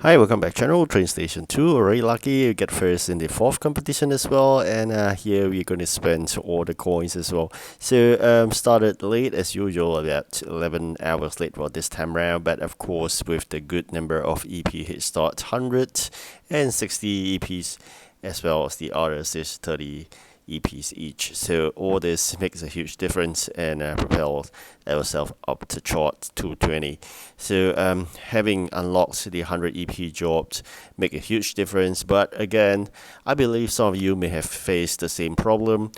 Hi, welcome back channel, TrainStation2. Already lucky you get first in the fourth competition as well, and here we're going to spend all the coins as well. So started late as usual, about 11 hours late for this time round, but of course with the good number of EP hit start, 160 EPs, as well as the others is 30 EPs each. So all this makes a huge difference and propels ourselves up to chart 220. So having unlocked the 100 EP jobs make a huge difference. But again, I believe some of you may have faced the same problem,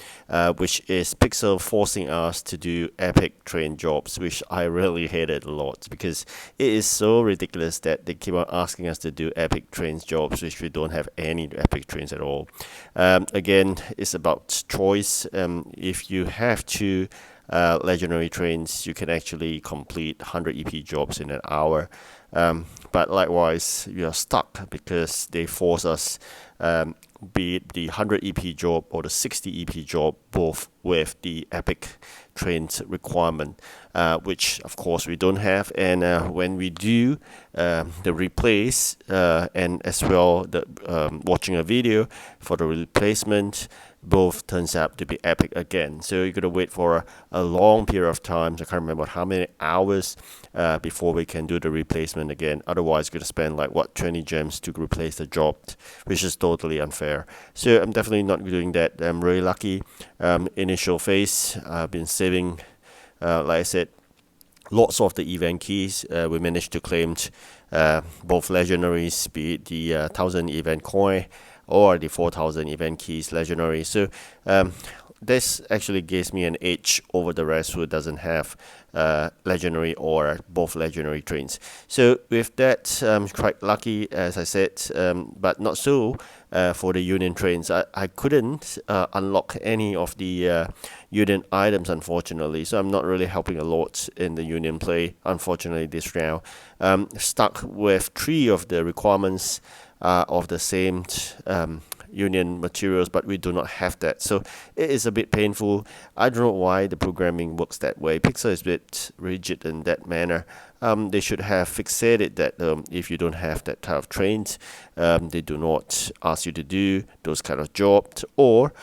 which is Pixel forcing us to do epic train jobs, which I really hated a lot because it is so ridiculous that they keep on asking us to do epic trains jobs, which we don't have any epic trains at all. Again, it's about choice. If you have to legendary trains, you can actually complete 100 EP jobs in an hour. But likewise, you are stuck because they force us, be it the 100 EP job or the 60 EP job, both with the epic trains requirement, which of course we don't have. And when we do the replace and as well the watching a video for the replacement, both turns out to be epic again. So you gotta wait for a long period of time. I can't remember how many hours before we can do the replacement again. Otherwise, you're gonna spend like 20 gems to replace the job, which is totally unfair. So I'm definitely not doing that. I'm really lucky. Initial phase, I've been saving, like I said, lots of the event keys. We managed to claim both legendaries, be it the 1000 event coin or the 4000 event keys legendary. So this actually gives me an edge over the rest who doesn't have legendary or both legendary trains. So with that, quite lucky, as I said, but not so for the union trains. I couldn't unlock any of the union items, unfortunately, so I'm not really helping a lot in the union play, unfortunately, this round. Stuck with 3 of the requirements of the same union materials, but we do not have that, so it is a bit painful. I don't know why the programming works that way. Pixel is a bit rigid in that manner. They should have fixated that if you don't have that type of trains, they do not ask you to do those kind of jobs, or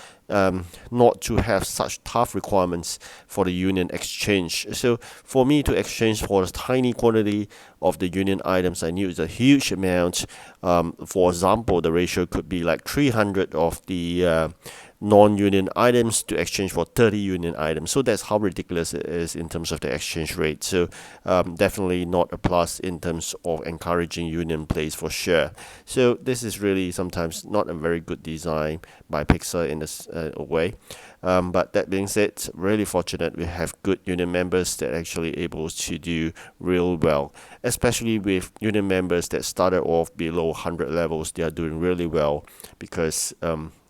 not to have such tough requirements for the union exchange. So for me to exchange for a tiny quantity of the union items, I knew it's a huge amount. For example, the ratio could be like 300 of the non-union items to exchange for 30 union items. So that's how ridiculous it is in terms of the exchange rate. So definitely not a plus in terms of encouraging union plays for sure. So this is really sometimes not a very good design by Pixel in this way. But that being said, really fortunate we have good union members that actually able to do real well, especially with union members that started off below 100 levels. They are doing really well because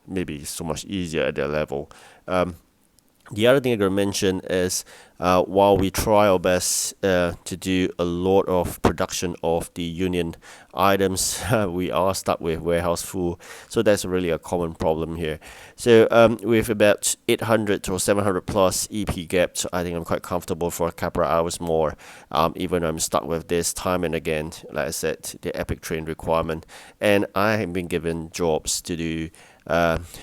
maybe it's so much easier at their level. The other thing I'm going to mention is while we try our best to do a lot of production of the union items, we are stuck with warehouse full. So that's really a common problem here. So with about 800 or 700 plus EP gaps, I think I'm quite comfortable for a couple of hours more, even though I'm stuck with this time and again, like I said, the epic train requirement. And I have been given jobs to do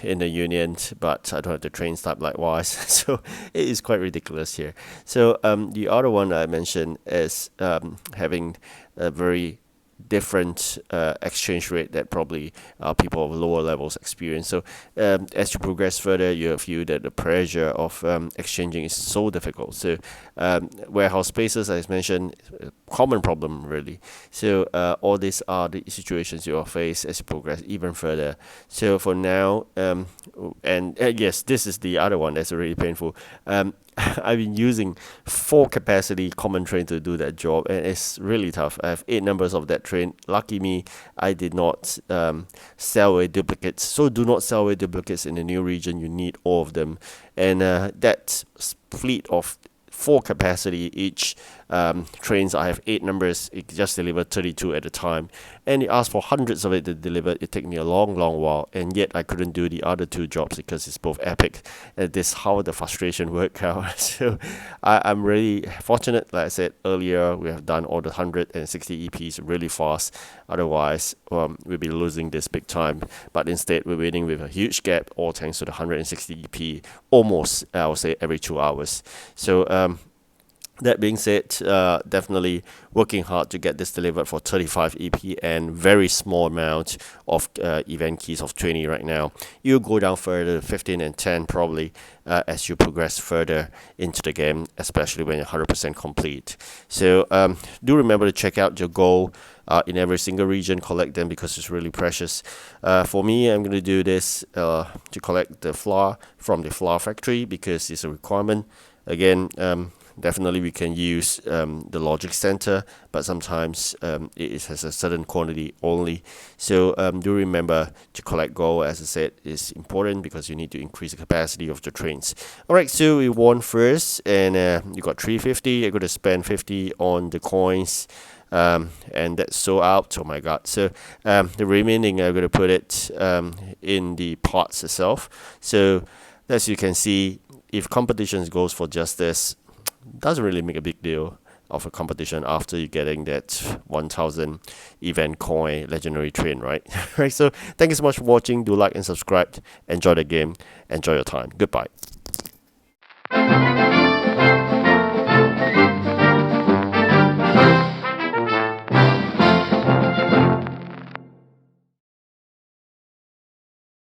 in the union, but I don't have the trains type likewise. So it is quite ridiculous here. So the other one I mentioned is having a very different exchange rate that probably people of lower levels experience. So as you progress further, you feel that the pressure of exchanging is so difficult. So warehouse spaces, as mentioned, common problem really. So all these are the situations you will face as you progress even further. So for now, and yes, this is the other one that's really painful. I've been using 4 capacity common train to do that job, and it's really tough. I have 8 numbers of that train. Lucky me, I did not sell away duplicates. So do not sell away duplicates in the new region. You need all of them, and that fleet of 4 capacity each trains, I have 8 numbers. It just delivered 32 at a time, and it asked for hundreds of it to deliver. It took me a long while, and yet I couldn't do the other two jobs because it's both epic. And this how the frustration worked out. So I'm really fortunate. Like I said earlier, we have done all the 160 EPs really fast. Otherwise, we'll be losing this big time. But instead, we're winning with a huge gap, all thanks to the 160 EP, almost, I would say, every 2 hours. So that being said, definitely working hard to get this delivered for 35 EP and very small amount of event keys of 20 right now. You'll go down further, 15 and 10 probably, as you progress further into the game, especially when you're 100% complete. So do remember to check out your goal in every single region, collect them because it's really precious. For me, I'm going to do this to collect the flour from the flour factory because it's a requirement. Again, definitely we can use the logic center, but sometimes it has a certain quantity only. So do remember to collect gold, as I said, is important because you need to increase the capacity of the trains. Alright, so we won first, and you got 350. You're going to spend 50 on the coins. And that's sold out. Oh my god. So the remaining I'm going to put it in the pots itself. So as you can see, if competition goes for just this, doesn't really make a big deal of a competition after you getting that 1000 event coin legendary train, right? Right. So thank you so much for watching. Do like and subscribe. Enjoy the game. Enjoy your time. Goodbye.